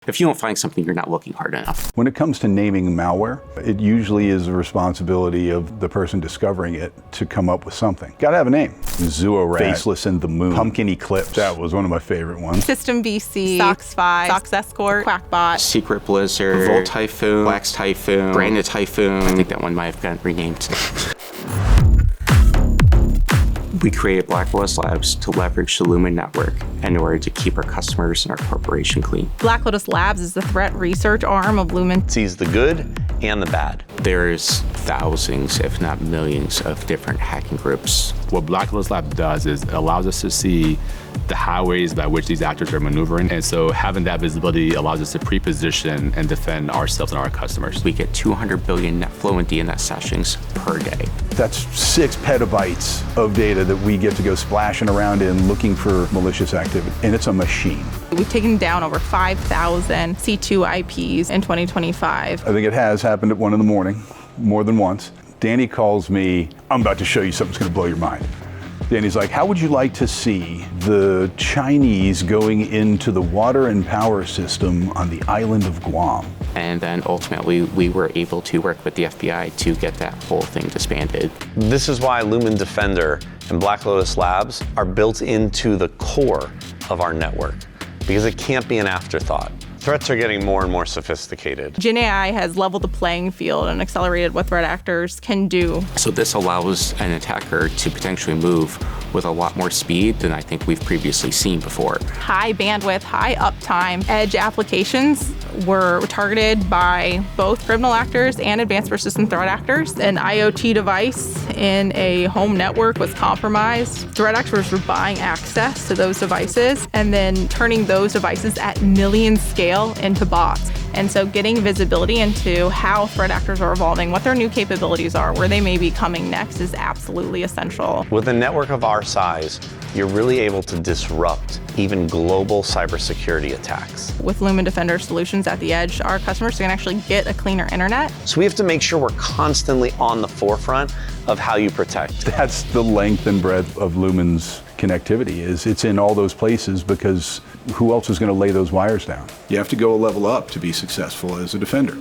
if you don't find something, you're not looking hard enough. When it comes to naming malware, it usually is the responsibility of the person discovering it to come up with something. Gotta have a name. Zoorat, Faceless and the Moon, Pumpkin Eclipse. That was one of my favorite ones. System VC, Socks 5, Socks Escort, Quackbot, Secret Blizzard, Volt Typhoon, Black's Typhoon, Branded Typhoon. I think that one might have gotten renamed. We created Black Lotus Labs to leverage the Lumen network in order to keep our customers and our corporation clean. Black Lotus Labs is the threat research arm of Lumen. It sees the good and the bad. There's thousands, if not millions, of different hacking groups. What Black Lotus Lab does is it allows us to see the highways by which these actors are maneuvering. And so having that visibility allows us to pre-position and defend ourselves and our customers. We get 200 billion NetFlow and DNS sessions per day. That's 6 petabytes of data that we get to go splashing around in looking for malicious activity. And it's a machine. We've taken down over 5,000 C2 IPs in 2025. I think it has happened at 1 in the morning, more than once. Danny calls me, I'm about to show you something that's gonna blow your mind. Danny's like, how would you like to see the Chinese going into the water and power system on the island of Guam? And then ultimately, we were able to work with the FBI to get that whole thing disbanded. This is why Lumen Defender and Black Lotus Labs are built into the core of our network, because it can't be an afterthought. Threats are getting more and more sophisticated. GenAI has leveled the playing field and accelerated what threat actors can do. So this allows an attacker to potentially move with a lot more speed than I think we've previously seen before. High bandwidth, high uptime edge applications were targeted by both criminal actors and advanced persistent threat actors. An IoT device in a home network was compromised. Threat actors were buying access to those devices and then turning those devices at million scale into bots. And so getting visibility into how threat actors are evolving, what their new capabilities are, where they may be coming next is absolutely essential. With a network of our size, you're really able to disrupt even global cybersecurity attacks. With Lumen Defender solutions at the edge, our customers can actually get a cleaner internet. So we have to make sure we're constantly on the forefront of how you protect. That's the length and breadth of Lumen's connectivity, is it's in all those places, because who else is going to lay those wires down? You have to go a level up to be successful as a defender.